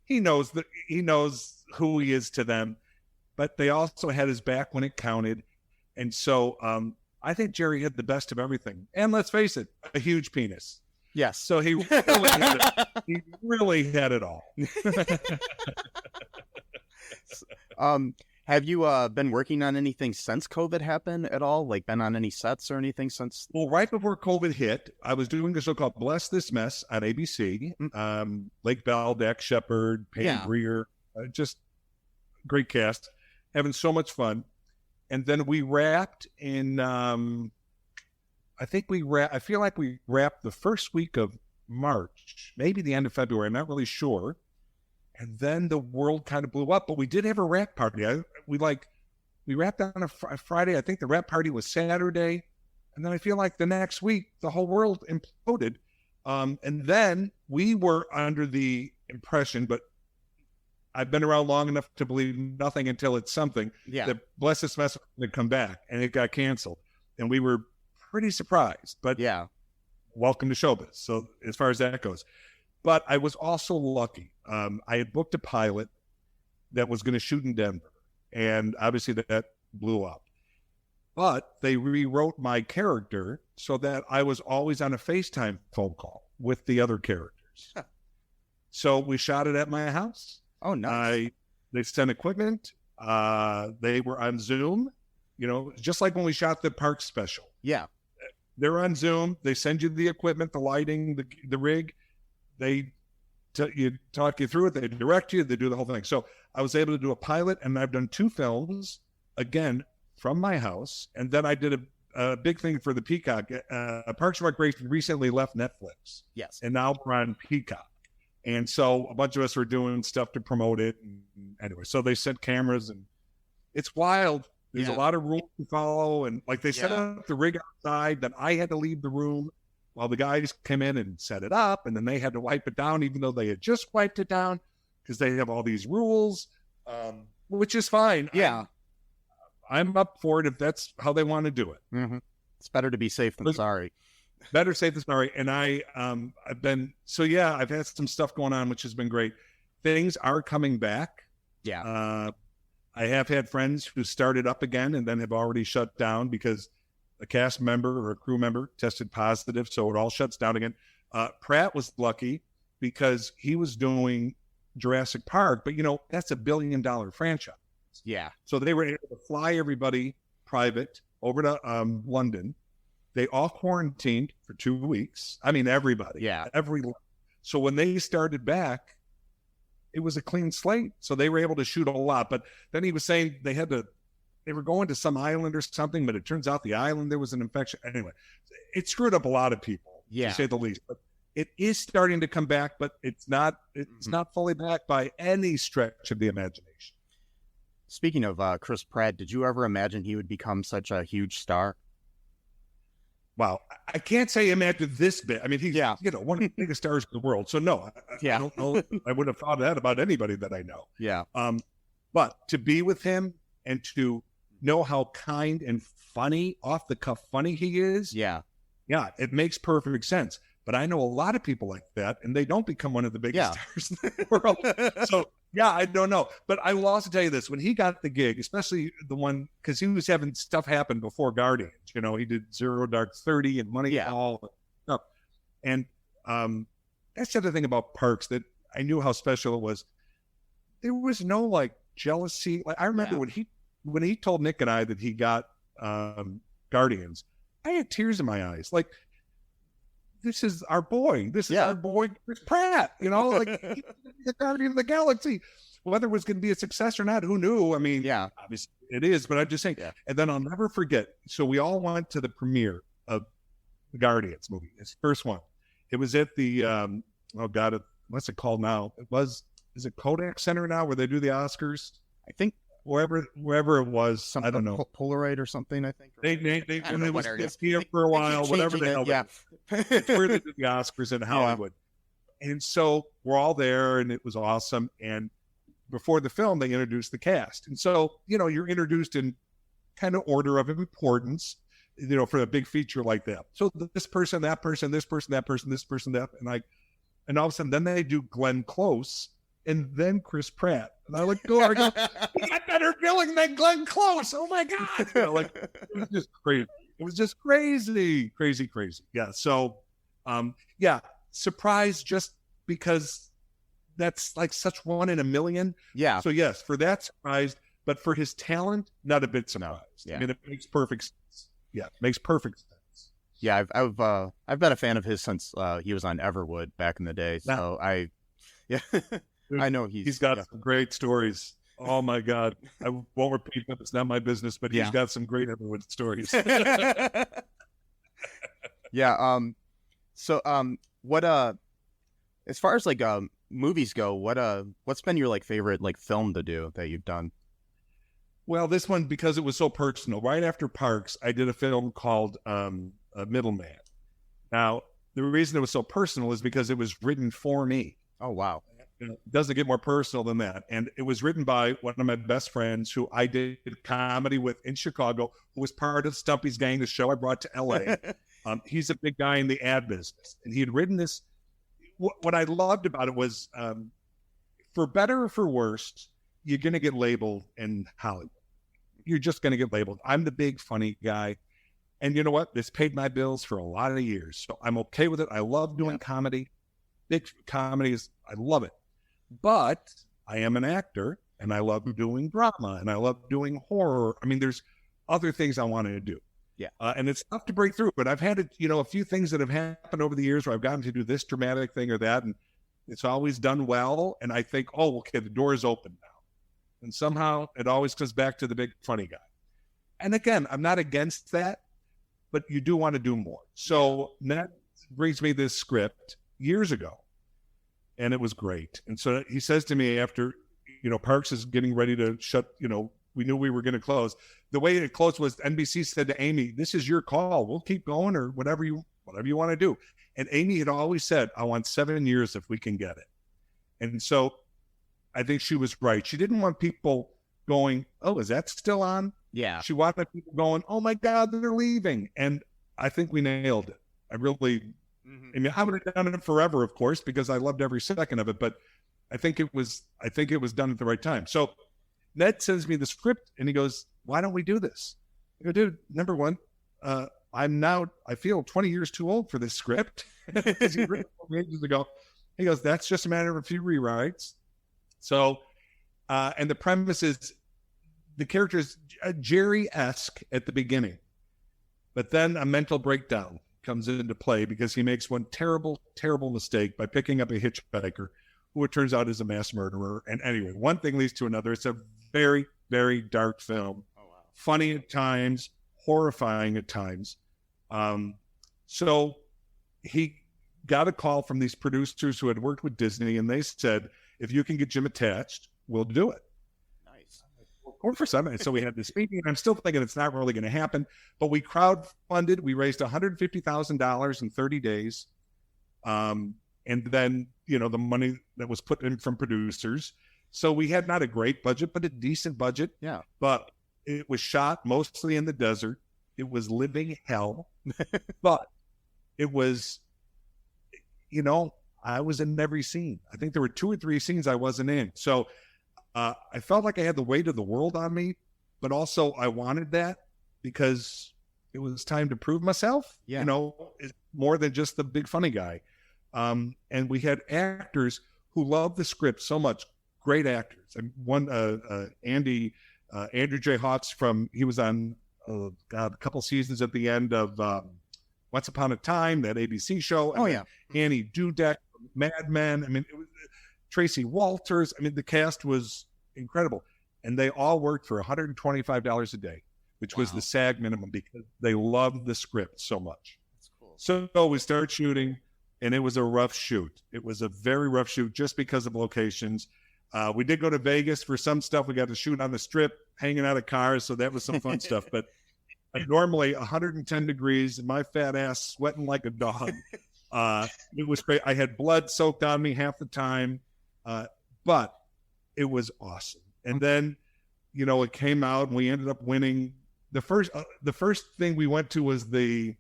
he knows who he is to them, but they also had his back when it counted. And so I think Jerry had the best of everything. And let's face it, a huge penis.
Yes.
So he really had it all.
Have you been working on anything since COVID happened at all? Like, been on any sets or anything since?
Well, right before COVID hit, I was doing a show called Bless This Mess on ABC. Lake Bell, Dak Shepard, Pam Grier, just great cast, having so much fun. And then we wrapped in, I feel like we wrapped the first week of March, maybe the end of February. I'm not really sure. And then the world kind of blew up, but we did have a wrap party. We wrapped on a Friday. I think the wrap party was Saturday. And then I feel like the next week, the whole world imploded. And then we were under the impression, but I've been around long enough to believe nothing until it's something, that Bless This Mess would come back, and it got canceled. And we were pretty surprised, but welcome to showbiz. So as far as that goes. But I was also lucky. I had booked a pilot that was going to shoot in Denver, and obviously that blew up. But they rewrote my character so that I was always on a FaceTime phone call with the other characters. So we shot it at my house.
Oh, nice.
They sent equipment. They were on Zoom, you know, just like when we shot the park special.
Yeah.
They're on Zoom. They send you the equipment, the lighting, the rig. They talk you through it. They direct you. They do the whole thing. So I was able to do a pilot, and I've done 2 films, again, from my house. And then I did a big thing for the Peacock. Parks and Recreation recently left Netflix.
Yes.
And now we're on Peacock. And so a bunch of us were doing stuff to promote it. And anyway, so they sent cameras, and it's wild. There's a lot of rules to follow. And like they set up the rig outside, then I had to leave the room while the guys came in and set it up. And then they had to wipe it down, even though they had just wiped it down, because they have all these rules, which is fine.
Yeah.
I'm up for it if that's how they want to do it.
Mm-hmm. It's better to be safe than sorry.
Better safe than sorry. And I've had some stuff going on, which has been great. Things are coming back.
Yeah.
I have had friends who started up again and then have already shut down because a cast member or a crew member tested positive. So it all shuts down again. Pratt was lucky because he was doing Jurassic Park, but that's $1 billion franchise.
Yeah.
So they were able to fly everybody private over to London. They all quarantined for 2 weeks. I mean, everybody.
Yeah.
So when they started back, it was a clean slate. So they were able to shoot a lot. But then he was saying they were going to some island or something, but it turns out the island, there was an infection. Anyway, it screwed up a lot of people, to say the least. But it is starting to come back, but it's not fully back by any stretch of the imagination.
Speaking of Chris Pratt, did you ever imagine he would become such a huge star?
Wow. I can't say imagine this bit. I mean, he's one of the biggest stars in the world. So no, I don't know. I would have thought that about anybody that I know.
Yeah.
But to be with him and to know how kind and funny, off the cuff funny he is.
Yeah.
Yeah. It makes perfect sense. But I know a lot of people like that, and they don't become one of the biggest stars in the world. So yeah, I don't know. But I will also tell you this, when he got the gig, especially the one, because he was having stuff happen before Guardians, he did Zero Dark 30 and Moneyball stuff. And that's the other thing about Parks that I knew how special it was. There was no jealousy. Like I remember when he told Nick and I that he got Guardians, I had tears in my eyes. Like, this is our boy. This is our boy, Chris Pratt. He's the Guardian of the Galaxy. Whether it was going to be a success or not, who knew? I mean, obviously it is, but I'm just saying. Yeah. And then I'll never forget. So we all went to the premiere of the Guardians movie. His first one. It was at the what's it called now? Is it Kodak Center now, where they do the Oscars? I think wherever it was, I don't know,
Polaroid or something. I think
it was here for a while, whatever the hell. It's where they did the Oscars in Hollywood, and so we're all there, and it was awesome. And before the film, they introduced the cast, and so you're introduced in kind of order of importance, for a big feature like that. So this person, that person, this person, that person, this person, that, and all of a sudden, then they do Glenn Close. And then Chris Pratt. And I go, he got better billing than Glenn Close. Oh my God. It was just crazy. It was just crazy. Yeah. So, surprised just because that's such one in a million.
Yeah.
So yes, for that surprised, but for his talent, not a bit surprised.
Yeah.
I mean, it makes perfect sense. Yeah. It makes perfect sense.
Yeah. I've been a fan of his since he was on Everwood back in the day. So I know he's
got some great stories. Oh my God. I won't repeat them. It's not my business, but he's got some great Everwood stories.
Yeah. So what as far as movies go, what's been your favorite film to do that you've done?
Well, this one, because it was so personal. Right after Parks, I did a film called Middleman. Now, the reason it was so personal is because it was written for me.
Oh wow.
It doesn't get more personal than that. And it was written by one of my best friends who I did comedy with in Chicago, who was part of Stumpy's gang, the show I brought to LA. He's a big guy in the ad business. And he had written this. What I loved about it was, for better or for worse, you're going to get labeled in Hollywood. You're just going to get labeled. I'm the big funny guy. And you know what? This paid my bills for a lot of years. So I'm okay with it. I love doing comedy. Big comedies. I love it. But I am an actor, and I love doing drama, and I love doing horror. I mean, there's other things I wanted to do.
Yeah.
And it's tough to break through, but I've had it, a few things that have happened over the years where I've gotten to do this dramatic thing or that, and it's always done well. And I think, oh, okay, the door is open now. And somehow it always comes back to the big funny guy. And again, I'm not against that, but you do want to do more. So that brings me this script years ago, and it was great. And so he says to me after, Parks is getting ready to shut, we knew we were going to close. The way it closed was NBC said to Amy, "This is your call. We'll keep going or whatever you want to do." And Amy had always said, "I want 7 years if we can get it." And so I think she was right. She didn't want people going, "Oh, is that still on?"
Yeah.
She wanted people going, "Oh my God, they're leaving." And I think we nailed it. I really, I mean, I would have done it forever, of course, because I loved every second of it. But I think it was done at the right time. So Ned sends me the script and he goes, "Why don't we do this?" I go, "Dude, number one, I feel 20 years too old for this script." Because he wrote it ages ago. He goes, "That's just a matter of a few rewrites." So, and the premise is the character is Jerry-esque at the beginning, but then a mental breakdown comes into play because he makes one terrible, terrible mistake by picking up a hitchhiker who it turns out is a mass murderer. And anyway, one thing leads to another. It's a very, very dark film. Oh, wow. Funny at times, horrifying at times. So he got a call from these producers who had worked with Disney, and they said, "If you can get Jim attached, we'll do it."
Nice.
For some, so we had this meeting, and I'm still thinking it's not really going to happen, but we crowdfunded. We raised $150,000 in 30 days. And then, the money that was put in from producers. So we had not a great budget, but a decent budget.
Yeah.
But it was shot mostly in the desert. It was living hell. But it was, I was in every scene. I think there were 2 or 3 scenes I wasn't in. So I felt like I had the weight of the world on me, but also I wanted that because it was time to prove myself.
Yeah.
It's more than just the big funny guy. And we had actors who loved the script so much. Great actors. And one, Andrew J. Hotz he was on a couple seasons at the end of Once Upon a Time, that ABC show.
Oh, yeah.
Annie Dudek, Mad Men. I mean, it was Tracy Walters. I mean, the cast was incredible. And they all worked for $125 a day, which was the SAG minimum because they loved the script so much.
That's cool.
So we started shooting, and it was a rough shoot. It was a very rough shoot just because of locations. We did go to Vegas for some stuff. We got to shoot on the Strip, hanging out of cars. So that was some fun stuff. But normally 110 degrees and my fat ass sweating like a dog. It was great. I had blood soaked on me half the time, but it was awesome. And then, it came out and we ended up winning. The first thing we went to was I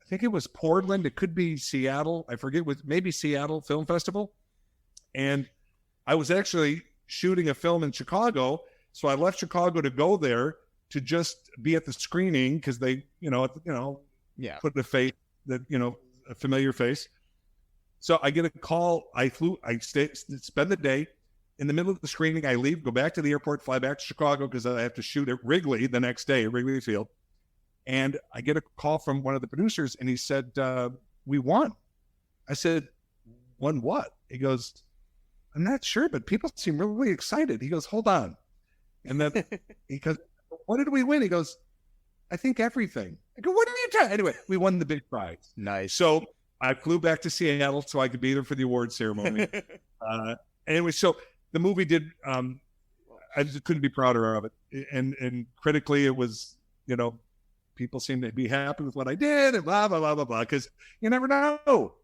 think it was Portland. It could be Seattle. I forget, maybe Seattle Film Festival. And I was actually shooting a film in Chicago. So I left Chicago to go there to just be at the screening because they, put the face that, a familiar face. So I get a call. I spend the day in the middle of the screening. I leave, go back to the airport, fly back to Chicago because I have to shoot at Wrigley the next day at Wrigley Field. And I get a call from one of the producers and he said, "We won." I said, "Won what?" He goes, "I'm not sure, but people seem really excited." He goes, "Hold on." And then he goes, "What did we win?" He goes, "I think everything." I go, "What are you talking?" Anyway, we won the big prize.
Nice.
So I flew back to Seattle so I could be there for the award ceremony. Anyway, so the movie did, I just couldn't be prouder of it. And critically, it was, people seem to be happy with what I did and blah, blah, blah, blah, blah, because you never know,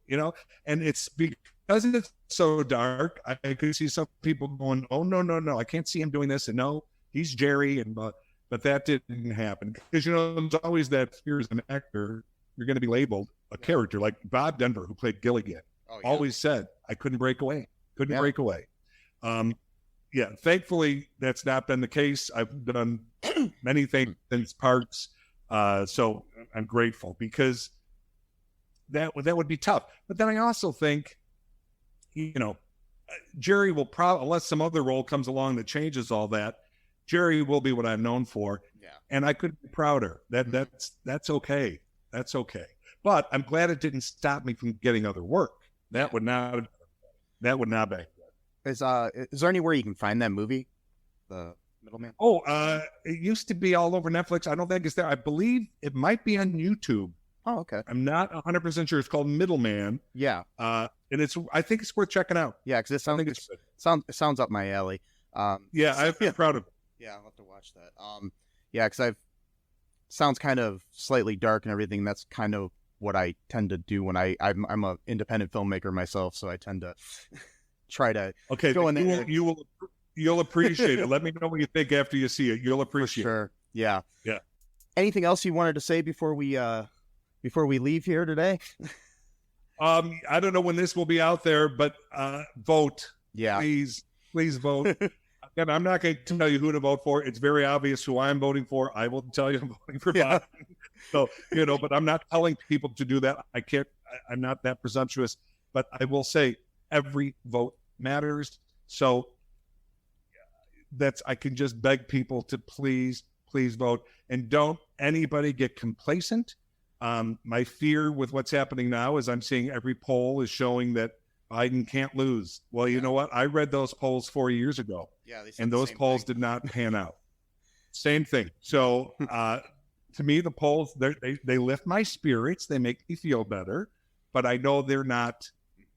and it's because it's so dark. I could see some people going, "Oh, no, I can't see him doing this." And no, he's Jerry. And, but that didn't happen because, there's always that fear as an actor, you're going to be labeled a character like Bob Denver, who played Gilligan, always said, "I couldn't break away. Break away." Thankfully that's not been the case. I've done many things since Parks. So I'm grateful because that would be tough. But then I also think, Jerry will probably, unless some other role comes along that changes all that, Jerry will be what I'm known for.
Yeah.
And I couldn't be prouder. That's okay. That's okay. But I'm glad it didn't stop me from getting other work. That would not be.
Is there anywhere you can find that movie, The Middleman?
Oh, it used to be all over Netflix. I don't think it's there. I believe it might be on YouTube.
Oh, okay.
I'm not 100% sure. It's called Middleman.
Yeah.
And I think it's worth checking out.
Yeah, because it sounds up my alley.
Yeah, I feel proud of it.
Yeah, I'll have to watch that. Yeah, because sounds kind of slightly dark and everything. That's kind of what I tend to do when I'm a independent filmmaker myself, so I tend to try to go in there.
You'll appreciate it. Let me know what you think after you see it. You'll appreciate it.
Sure. Yeah.
Yeah.
Anything else you wanted to say before we leave here today?
I don't know when this will be out there, but vote.
Yeah.
Please vote. Again, I'm not going to tell you who to vote for. It's very obvious who I'm voting for. I will tell you I'm voting for Biden. So, but I'm not telling people to do that. I can't. I'm not that presumptuous. But I will say every vote matters. So I can just beg people to please vote. And don't anybody get complacent. My fear with what's happening now is I'm seeing every poll is showing that Biden can't lose. Well, you know what? I read those polls 4 years ago.
Yeah, they said
and those polls did not pan out. Same thing. So to me, the polls, they lift my spirits. They make me feel better. But I know they're not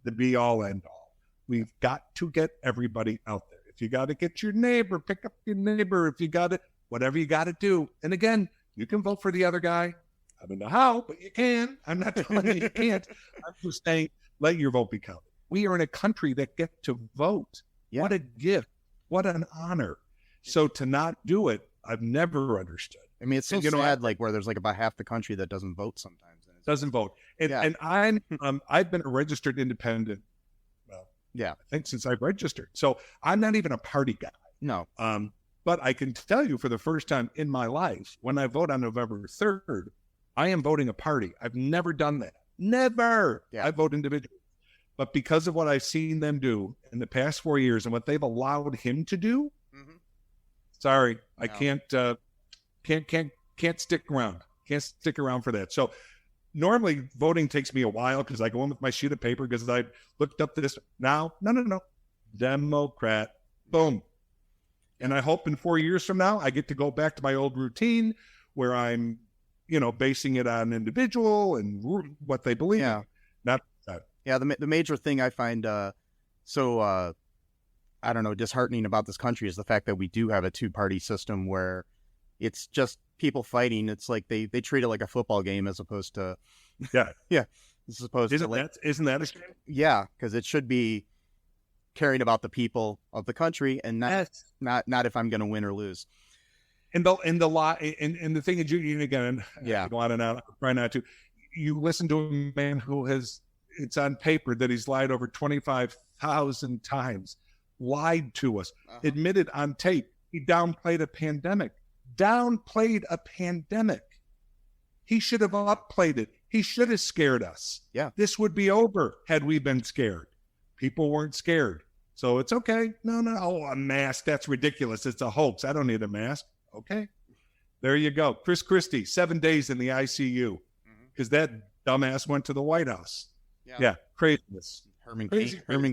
the be-all, end-all. We've got to get everybody out there. If you got to get your neighbor, pick up your neighbor. If you got to, whatever you got to do. And again, you can vote for the other guy. I don't know how, but you can. I'm not telling you can't. I'm just saying, let your vote be counted. We are in a country that gets to vote. Yeah. What a gift. What an honor. So to not do it, I've never understood.
I mean, it's so sad, like where there's like about half the country that doesn't vote sometimes.
Doesn't vote. And I've been a registered independent. Well, yeah, I think since I've registered. So I'm not even a party guy.
No.
But I can tell you for the first time in my life, when I vote on November 3rd, I am voting a party. I've never done that. Never. Yeah. I vote individually. But because of what I've seen them do in the past 4 years and what they've allowed him to do, sorry, I can't stick around. Can't stick around for that. So normally voting takes me a while because I go in with my sheet of paper because I looked up this. Now, no. Democrat. Boom. And I hope in 4 years from now, I get to go back to my old routine where I'm, basing it on individual and what they believe.
Yeah.
Not
Yeah, the major thing I find so disheartening about this country is the fact that we do have a two-party system where it's just people fighting. It's like they treat it like a football game as opposed to isn't
that a shame?
Yeah, because it should be caring about the people of the country and not if I'm going to win or lose.
And the thing is, again, I go on and on. I try not to. You listen to a man who has. It's on paper that he's lied over 25,000 times, lied to us, admitted on tape. He downplayed a pandemic. He should have upplayed it. He should have scared us.
Yeah.
This would be over had we been scared. People weren't scared. So it's okay. No. Oh, a mask. That's ridiculous. It's a hoax. I don't need a mask. Okay. There you go. Chris Christie, 7 days in the ICU because that dumbass went to the White House. Yeah, craziness.
Herman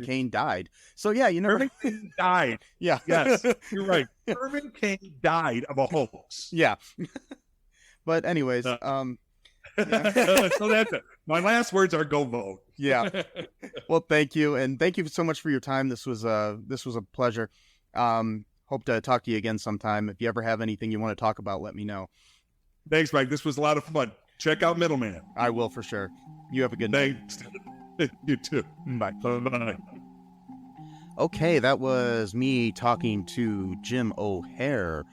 Cain died. So yeah,
Herman Cain died.
Yeah.
Yes, you're right. Herman Cain died of a hoax.
Yeah. But anyways,
So that's it. My last words are go vote.
Yeah. Well, thank you, and thank you so much for your time. This was a pleasure. Hope to talk to you again sometime. If you ever have anything you want to talk about, let me know.
Thanks, Mike. This was a lot of fun. Check out Middleman.
I will for sure. You have a good night.
Thanks. You too.
Bye.
Bye.
Okay, that was me talking to Jim O'Hare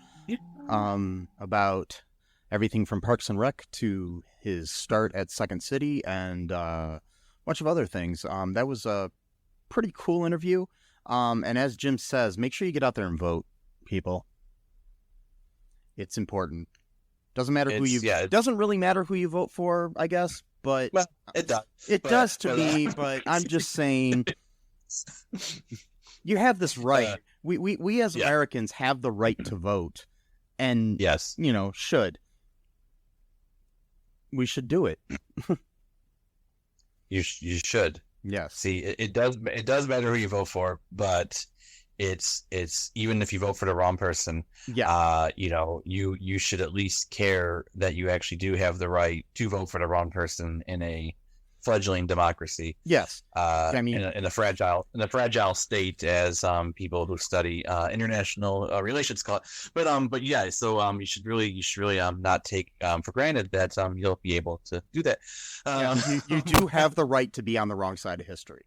about everything from Parks and Rec to his start at Second City and a bunch of other things. That was a pretty cool interview. And as Jim says, make sure you get out there and vote, people. It's important. Doesn't matter it doesn't really matter who you vote for, I guess, but
it does.
It does to me, but I'm just saying you have this right We as Americans have the right to vote, and
Yes.
we should do it.
You should.
Yes.
See, it does matter who you vote for, but it's even if you vote for the wrong person, you should at least care that you actually do have the right to vote for the wrong person in a fledgling democracy.
Yes.
I mean, in a fragile state, as people who study international relations call it. But yeah, so you should really not take for granted that you'll be able to do that.
You do have the right to be on the wrong side of history.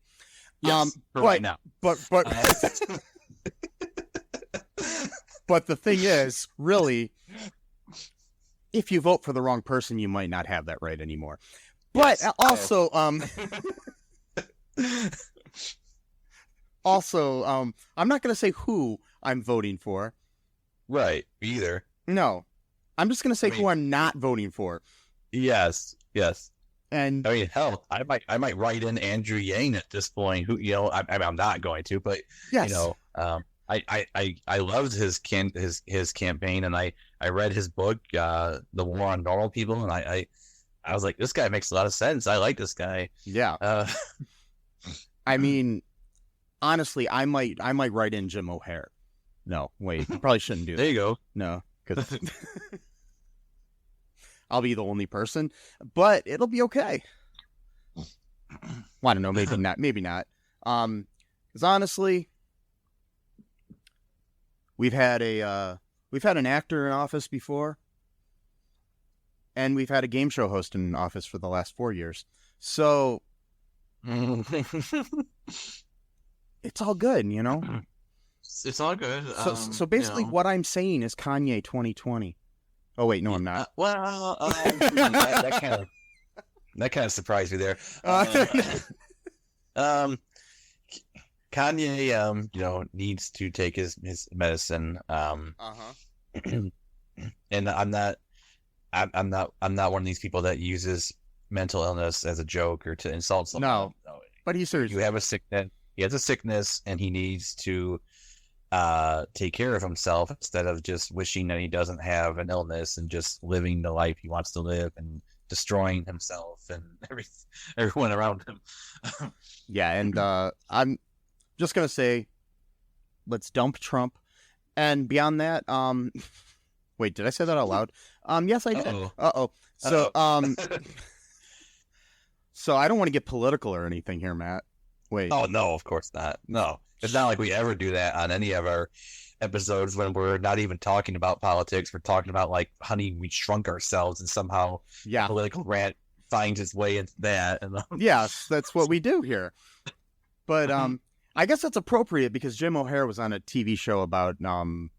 Yes, right now.
But but the thing is, really, if you vote for the wrong person, you might not have that right anymore. But also, I'm not going to say who I'm voting for.
Right. Either.
No, I'm just going to say who I'm not voting for.
Yes.
And
I mean, hell, I might write in Andrew Yang at this point. Who I'm not going to, but
yes.
I loved his campaign, and I read his book, The War on Normal People, and I was like, this guy makes a lot of sense. I like this guy.
Yeah. I mean, honestly, I might write in Jim O'Heir. No, wait, you probably shouldn't do that.
There you go.
No, because I'll be the only person, but it'll be okay. Well, I don't know, maybe not, maybe not. Because honestly, we've had an actor in office before. And we've had a game show host in office for the last 4 years. So it's all good,
It's all good.
So basically what I'm saying is Kanye 2020. Oh, wait, no, I'm not.
That kind of surprised me there. Kanye, needs to take his medicine. And I'm not one of these people that uses mental illness as a joke or to insult someone.
No, but he's serious.
You have a sickness. He has a sickness, and he needs to take care of himself instead of just wishing that he doesn't have an illness and just living the life he wants to live and destroying himself and everyone around him.
Yeah, and I'm just gonna say, let's dump Trump, and beyond that, wait, did I say that out loud? Yes, I did. Uh-oh. So, so I don't want to get political or anything here, Matt. Wait.
Oh, no, of course not. No. It's not like we ever do that on any of our episodes when we're not even talking about politics. We're talking about, like, honey, we shrunk ourselves, and somehow political rant finds its way into that. And,
yes, that's what we do here. But I guess that's appropriate because Jim O'Heir was on a TV show about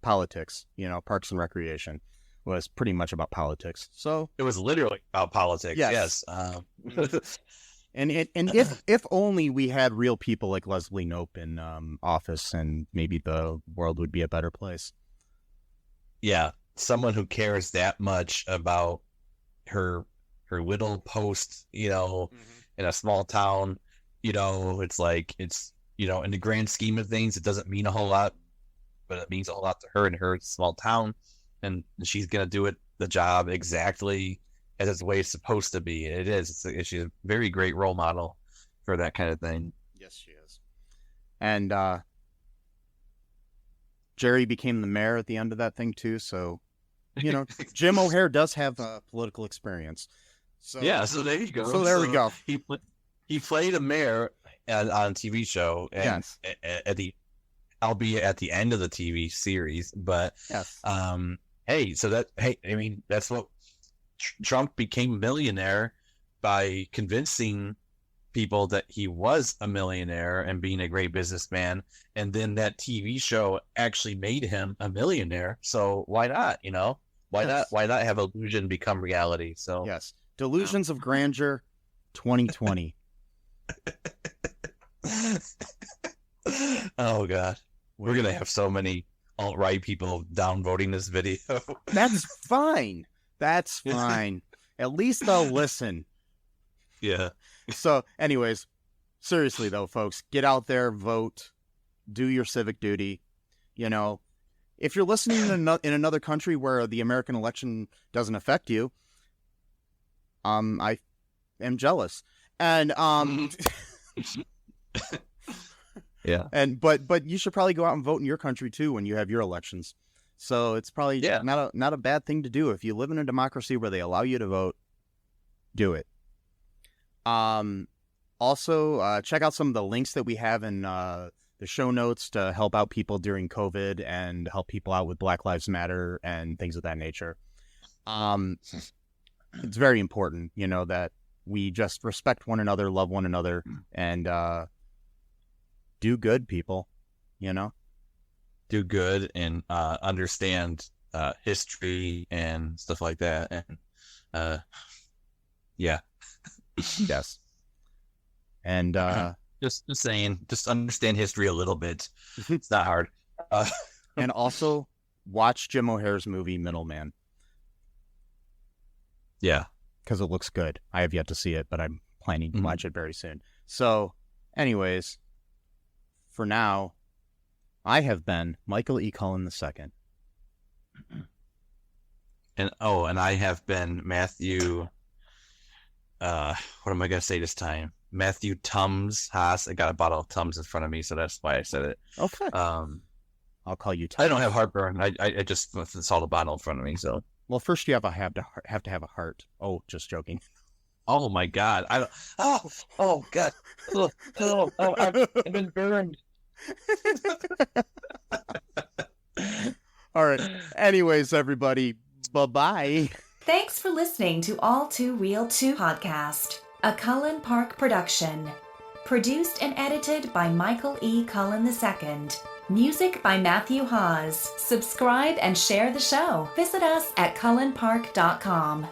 politics, Parks and Recreation. Was pretty much about politics. So
it was literally about politics. Yes.
And if only we had real people like Leslie Knope in office, and maybe the world would be a better place. Yeah,
someone who cares that much about her little post, in a small town. It's like in the grand scheme of things, it doesn't mean a whole lot, but it means a whole lot to her in her small town. And she's going to do the job exactly as it's the way it's supposed to be. It is. She's a very great role model for that kind of thing.
Yes, she is. And Jerry became the mayor at the end of that thing, too. So, Jim O'Heir does have political experience. So,
yeah, so there you go.
So there we go.
He played a mayor on a TV show. And
yes.
Albeit at the end of the TV series. But,
yes.
That's what Trump became a millionaire by convincing people that he was a millionaire and being a great businessman. And then that TV show actually made him a millionaire. So why not, why not have illusion become reality? So
yes. Delusions of Grandeur 2020.
Oh God. We're going to have so many alt-right people downvoting this video.
That's fine. That's fine. At least they'll listen.
Yeah.
So, anyways, seriously though, folks, get out there, vote, do your civic duty. You know, if you're listening in another country where the American election doesn't affect you, I am jealous. And
Yeah.
But you should probably go out and vote in your country too when you have your elections. So it's probably not a bad thing to do. If you live in a democracy where they allow you to vote, do it. Also, check out some of the links that we have in the show notes to help out people during COVID and help people out with Black Lives Matter and things of that nature. It's very important, you know, that we just respect one another, love one another, and do good, people, you know?
Do good and understand history and stuff like that. And yeah.
Yes. And
just saying, just understand history a little bit. It's not hard.
And also watch Jim O'Heir's movie Middleman.
Yeah.
Because it looks good. I have yet to see it, but I'm planning to watch it very soon. So, anyways, for now, I have been Michael E. Cullen II.
And I have been Matthew. What am I gonna say this time? Matthew Tums Haas. I got a bottle of Tums in front of me, so that's why I said it.
Okay. I'll call you Tums.
I don't have heartburn. I just saw the bottle in front of me. So.
Well, first you have to have a heart. Oh, just joking.
Oh my God! Oh God! I've been burned.
All right. Anyways, everybody, bye-bye.
Thanks for listening to All2ReelToo podcast, a Cullen Park production. Produced and edited by Michael E. Cullen II. Music by Matthew Haas. Subscribe and share the show. Visit us at cullenpark.com.